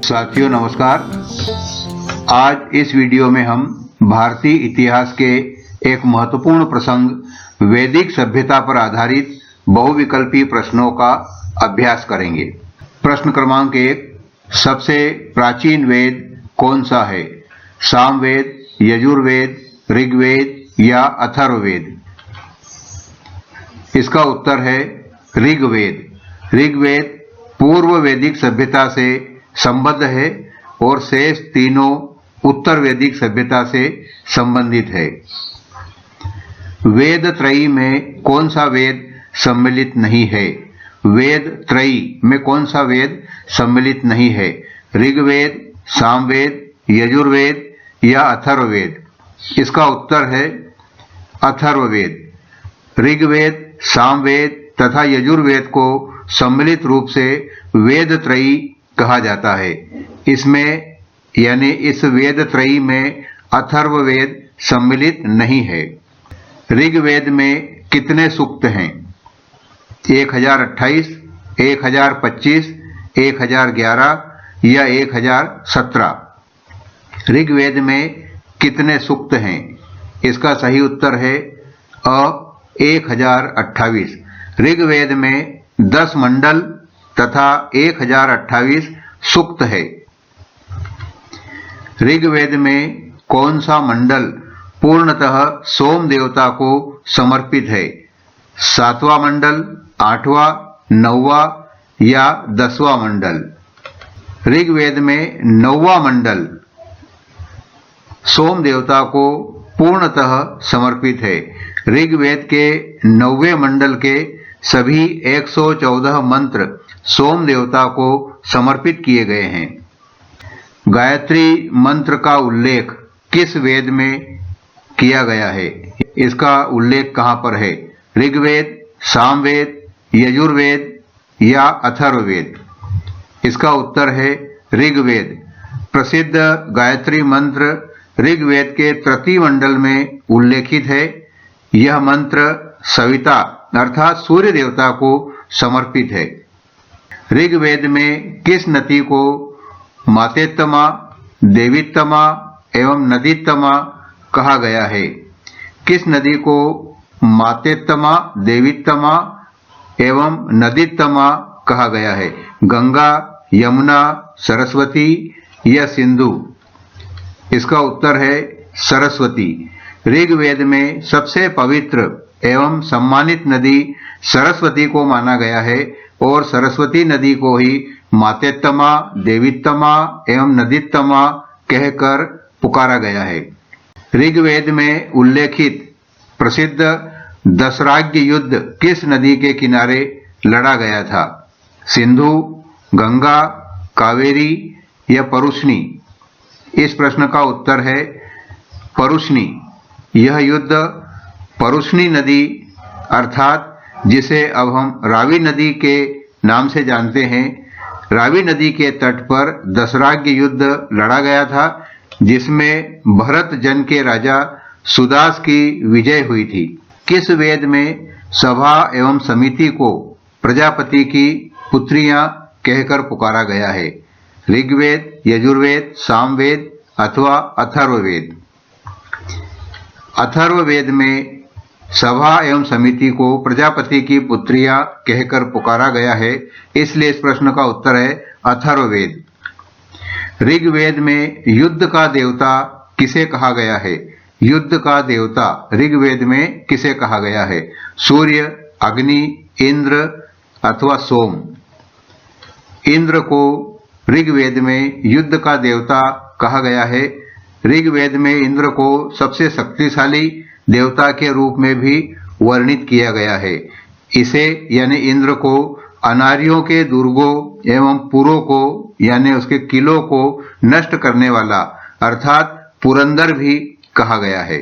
साथियों नमस्कार। आज इस वीडियो में हम भारतीय इतिहास के एक महत्वपूर्ण प्रसंग वैदिक सभ्यता पर आधारित बहुविकल्पी प्रश्नों का अभ्यास करेंगे। प्रश्न क्रमांक 1, सबसे प्राचीन वेद कौन सा है? सामवेद, यजुर्वेद, ऋग्वेद या अथर्ववेद? इसका उत्तर है ऋग्वेद। ऋग्वेद पूर्व वैदिक सभ्यता से संबद्ध है और शेष तीनों उत्तर वैदिक सभ्यता से संबंधित है। वेद त्रयी में कौन सा वेद सम्मिलित नहीं है? वेद त्रयी में कौन सा वेद सम्मिलित नहीं है? ऋग्वेद, सामवेद, यजुर्वेद या अथर्ववेद? इसका उत्तर है अथर्ववेद। ऋग्वेद, सामवेद तथा यजुर्वेद को सम्मिलित रूप से वेद त्रयी कहा जाता है। इसमें यानी इस वेद त्रयी में अथर्ववेद सम्मिलित नहीं है। ऋग्वेद में कितने सूक्त हैं? 1028, 1025, 1011 या 1017? ऋग्वेद में कितने सूक्त हैं? इसका सही उत्तर है 1028। ऋग्वेद में 10 मंडल तथा 1028 सूक्त है। ऋग्वेद में कौन सा मंडल पूर्णतः सोम देवता को समर्पित है? 7वां मंडल, 8वां, 9वां या 10वां मंडल? ऋग्वेद में 9वां मंडल सोम देवता को पूर्णतः समर्पित है। ऋग्वेद के 9वें मंडल के सभी 114 मंत्र सोम देवता को समर्पित किए गए हैं। गायत्री मंत्र का उल्लेख किस वेद में किया गया है? इसका उल्लेख कहां पर है? ऋग्वेद, सामवेद, यजुर्वेद या अथर्ववेद? इसका उत्तर है ऋग्वेद। प्रसिद्ध गायत्री मंत्र ऋग्वेद के तृतीय मंडल में उल्लेखित है। यह मंत्र सविता अर्थात सूर्य देवता को समर्पित है। ऋग्वेद में किस नदी को मातेत्तमा, देवीत्तमा एवं नदीत्तमा कहा गया है? किस नदी को मातेत्तमा, देवीत्तमा एवं नदीत्तमा कहा गया है? गंगा, यमुना, सरस्वती या सिंधु? इसका उत्तर है सरस्वती। ऋग्वेद में सबसे पवित्र एवं सम्मानित नदी सरस्वती को माना गया है और सरस्वती नदी को ही मातेत्तमा, देवीत्तमा एवं नदीत्तमा कहकर पुकारा गया है। ऋग्वेद में उल्लेखित प्रसिद्ध दशराग्य युद्ध किस नदी के किनारे लड़ा गया था? सिंधु, गंगा, कावेरी या परुष्णी? इस प्रश्न का उत्तर है परुष्णी। यह युद्ध परुष्णी नदी अर्थात जिसे अब हम रावी नदी के नाम से जानते हैं, रावी नदी के तट पर दशराग्य युद्ध लड़ा गया था, जिसमें भरत जन के राजा सुदास की विजय हुई थी। किस वेद में सभा एवं समिति को प्रजापति की पुत्रियां कहकर पुकारा गया है? ऋग्वेद, यजुर्वेद, सामवेद अथवा अथर्ववेद? अथर्ववेद में सभा एवं समिति को प्रजापति की पुत्रियां कहकर पुकारा गया है, इसलिए इस प्रश्न का उत्तर है अथर्ववेद। ऋग्वेद में युद्ध का देवता किसे कहा गया है? युद्ध का देवता ऋग्वेद में किसे कहा गया है? सूर्य, अग्नि, इंद्र अथवा सोम? इंद्र को ऋग्वेद में युद्ध का देवता कहा गया है। ऋग्वेद में इंद्र को सबसे शक्तिशाली देवता के रूप में भी वर्णित किया गया है। इसे यानी इंद्र को अनार्यों के दुर्गों एवं पुरों को यानी उसके किलों को नष्ट करने वाला अर्थात पुरंदर भी कहा गया है।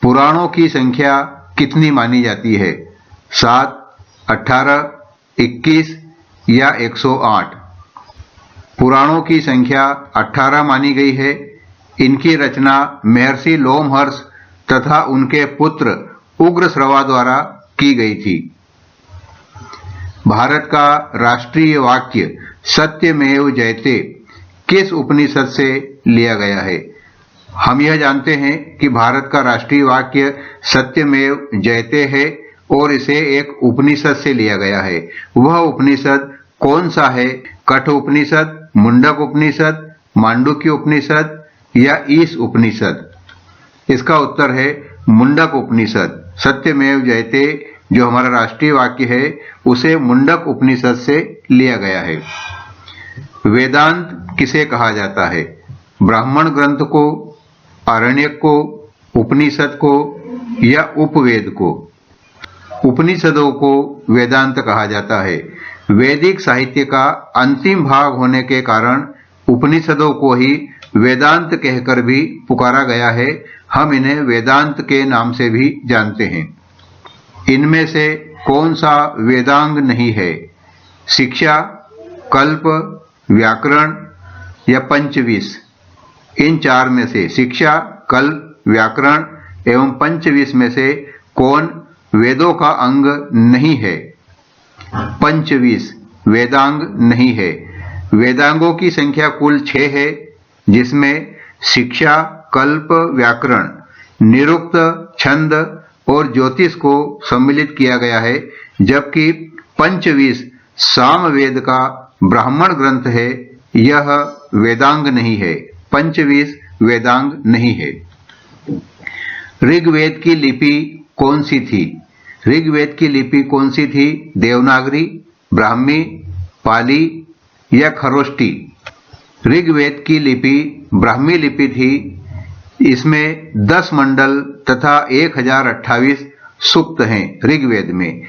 पुराणों की संख्या कितनी मानी जाती है? 7, 18, 21 या 108? पुराणों की संख्या 18 मानी गई है। इनकी रचना महर्षि लोमहर्ष तथा उनके पुत्र उग्रश्रवा द्वारा की गई थी। भारत का राष्ट्रीय वाक्य सत्यमेव जयते किस उपनिषद से लिया गया है? हम यह जानते हैं कि भारत का राष्ट्रीय वाक्य सत्यमेव जयते है और इसे एक उपनिषद से लिया गया है। वह उपनिषद कौन सा है? कठ उपनिषद, मुंडक उपनिषद, मांडुक्य उपनिषद या ईश उपनिषद? इसका उत्तर है मुंडक उपनिषद। सत्यमेव जयते जो हमारा राष्ट्रीय वाक्य है उसे मुंडक उपनिषद से लिया गया है। वेदांत किसे कहा जाता है? ब्राह्मण ग्रंथ को, आरण्यक को, उपनिषद को या उपवेद को? उपनिषदों को वेदांत कहा जाता है। वैदिक साहित्य का अंतिम भाग होने के कारण उपनिषदों को ही वेदांत कहकर भी पुकारा गया है। हम इन्हें वेदांत के नाम से भी जानते हैं। इनमें से कौन सा वेदांग नहीं है? शिक्षा, कल्प, व्याकरण या पंचविंश? इन चार में से शिक्षा, कल्प, व्याकरण एवं पंचविंश में से कौन वेदों का अंग नहीं है? पंचविंश वेदांग नहीं है। वेदांगों की संख्या कुल 6 है, जिसमें शिक्षा, कल्प, व्याकरण, निरुक्त, छंद और ज्योतिष को सम्मिलित किया गया है, जबकि पंचविंश सामवेद का ब्राह्मण ग्रंथ है। यह वेदांग नहीं है। पंचविंश वेदांग नहीं है। ऋग्वेद की लिपि कौन सी थी? ऋग्वेद की लिपि कौन सी थी? देवनागरी, ब्राह्मी, पाली या खरोष्टी? ऋग्वेद की लिपि ब्राह्मी लिपि थी। इसमें 10 मंडल तथा 1028 सूक्त हैं। ऋग्वेद में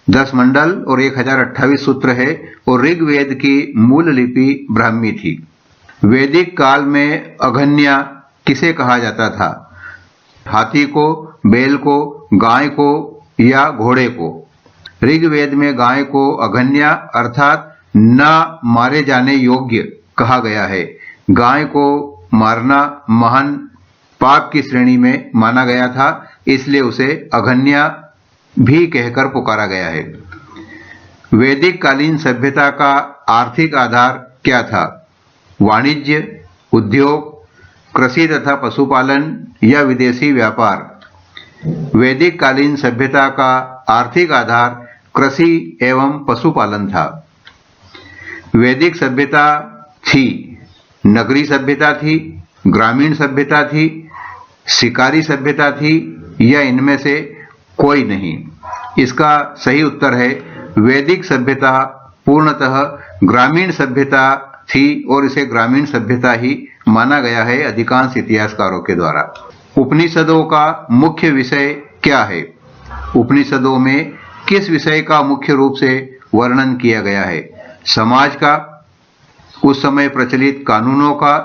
10 मंडल और 1028 सूत्र है और ऋग्वेद की मूल लिपि ब्राह्मी थी। वैदिक काल में अघन्या किसे कहा जाता था? हाथी को, बैल को, गाय को या घोड़े को? ऋग्वेद में गाय को अघन्या अर्थात न मारे जाने योग्य कहा गया है। गाय को मारना महान पाप की श्रेणी में माना गया था, इसलिए उसे अघन्या भी कहकर पुकारा गया है। वैदिक कालीन सभ्यता का आर्थिक आधार क्या था? वाणिज्य, उद्योग, कृषि तथा पशुपालन या विदेशी व्यापार? वैदिक कालीन सभ्यता का आर्थिक आधार कृषि एवं पशुपालन था। वैदिक सभ्यता थी नगरी सभ्यता थी, ग्रामीण सभ्यता थी, शिकारी सभ्यता थी या इनमें से कोई नहीं? इसका सही उत्तर है वैदिक सभ्यता पूर्णतः ग्रामीण सभ्यता थी और इसे ग्रामीण सभ्यता ही माना गया है अधिकांश इतिहासकारों के द्वारा। उपनिषदों का मुख्य विषय क्या है? उपनिषदों में किस विषय का मुख्य रूप से वर्णन किया गया है? समाज का, उस समय प्रचलित कानूनों का,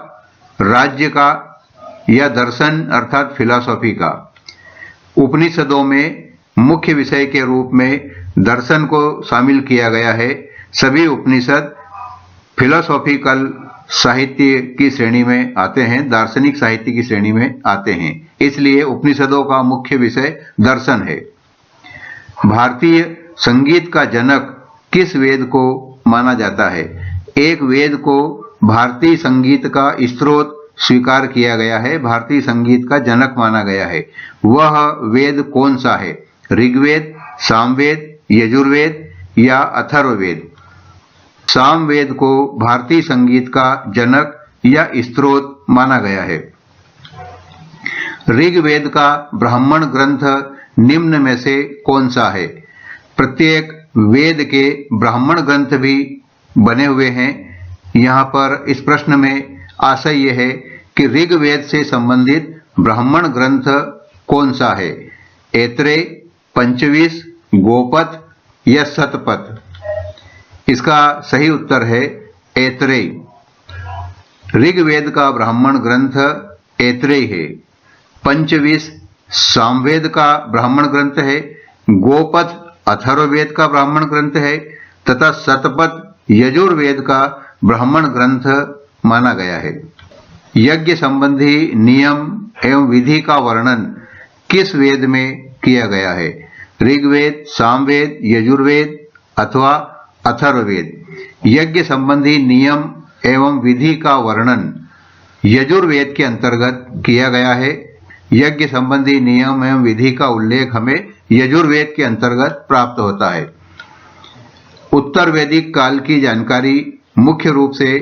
राज्य का या दर्शन अर्थात फिलॉसफी का? उपनिषदों में मुख्य विषय के रूप में दर्शन को शामिल किया गया है। सभी उपनिषद फिलोसॉफिकल साहित्य की श्रेणी में आते हैं, दार्शनिक साहित्य की श्रेणी में आते हैं, इसलिए उपनिषदों का मुख्य विषय दर्शन है। भारतीय संगीत का जनक किस वेद को माना जाता है? एक वेद को भारतीय संगीत का स्रोत स्वीकार किया गया है, भारतीय संगीत का जनक माना गया है। वह वेद कौन सा है? ऋग्वेद, सामवेद, यजुर्वेद या अथर्ववेद? सामवेद को भारतीय संगीत का जनक या स्रोत माना गया है। ऋग्वेद का ब्राह्मण ग्रंथ निम्न में से कौन सा है? प्रत्येक वेद के ब्राह्मण ग्रंथ भी बने हुए हैं। यहाँ पर इस प्रश्न में आशय यह है कि ऋग्वेद से संबंधित ब्राह्मण ग्रंथ कौन सा है? ऐत्रेय, पंचविंश, गोपथ या शतपथ? इसका सही उत्तर है ऐत्रेय। ऋग्वेद का ब्राह्मण ग्रंथ ऐत्रेय है। पंचविंश सामवेद का ब्राह्मण ग्रंथ है, गोपथ अथर्ववेद का ब्राह्मण ग्रंथ है तथा शतपथ यजुर्वेद का ब्राह्मण ग्रंथ माना गया है। यज्ञ संबंधी नियम एवं विधि का वर्णन किस वेद में किया गया है? ऋग्वेद, सामवेद, यजुर्वेद अथवा अथर्ववेद? यज्ञ संबंधी नियम एवं विधि का वर्णन यजुर्वेद के अंतर्गत किया गया है। यज्ञ संबंधी नियम एवं विधि का उल्लेख हमें यजुर्वेद के अंतर्गत प्राप्त होता है। उत्तर वैदिक काल की जानकारी मुख्य रूप से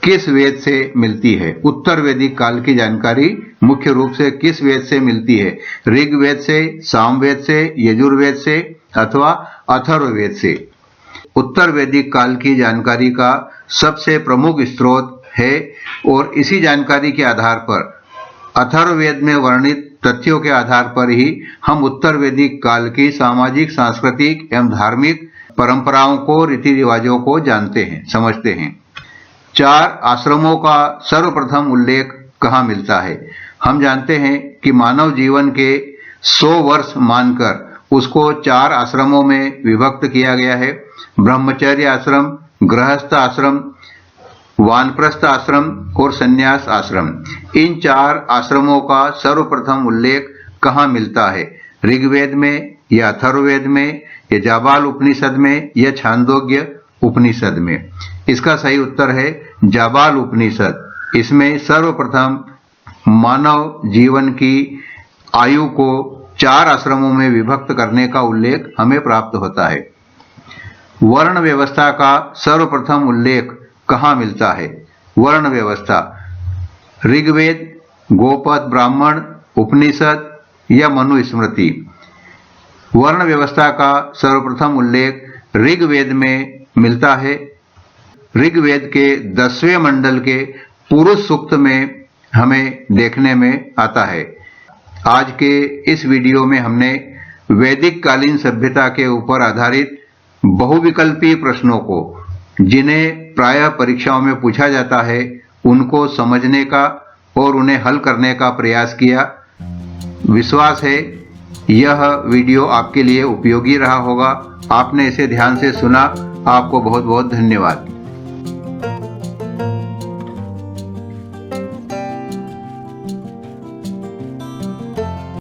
किस वेद से मिलती है? उत्तर वैदिक काल की जानकारी मुख्य रूप से किस वेद से मिलती है? ऋग्वेद से, सामवेद से, यजुर्वेद से अथवा अथर्ववेद से? उत्तर वैदिक काल की जानकारी का सबसे प्रमुख स्रोत है और इसी जानकारी के आधार पर अथर्ववेद में वर्णित तथ्यों के आधार पर ही हम उत्तर वैदिक काल की सामाजिक, सांस्कृतिक एवं धार्मिक परंपराओं को, रीति रिवाजों को जानते हैं, समझते हैं। 4 आश्रमों का सर्वप्रथम उल्लेख कहाँ मिलता है? हम जानते हैं कि मानव जीवन के 100 वर्ष मानकर उसको 4 आश्रमों में विभक्त किया गया है। ब्रह्मचर्य आश्रम, गृहस्थ आश्रम, वानप्रस्थ आश्रम और संन्यास आश्रम। इन 4 आश्रमों का सर्वप्रथम उल्लेख कहाँ मिलता है? ऋग्वेद में या अथर्ववेद में या जाबाल उपनिषद में या छांदोग्य उपनिषद में? इसका सही उत्तर है जाबाल उपनिषद। इसमें सर्वप्रथम मानव जीवन की आयु को 4 आश्रमों में विभक्त करने का उल्लेख हमें प्राप्त होता है। वर्ण व्यवस्था का सर्वप्रथम उल्लेख कहाँ मिलता है? वर्ण व्यवस्था ऋग्वेद, गोपद ब्राह्मण, उपनिषद या मनुस्मृति? वर्ण व्यवस्था का सर्वप्रथम उल्लेख ऋग्वेद में मिलता है। ऋग्वेद के 10वें मंडल के पुरुष सूक्त में हमें देखने में आता है। आज के इस वीडियो में हमने वैदिक कालीन सभ्यता के ऊपर आधारित बहुविकल्पी प्रश्नों को, जिन्हें प्रायः परीक्षाओं में पूछा जाता है, उनको समझने का और उन्हें हल करने का प्रयास किया। विश्वास है यह वीडियो आपके लिए उपयोगी रहा होगा। आपने इसे ध्यान से सुना, आपको बहुत बहुत धन्यवाद।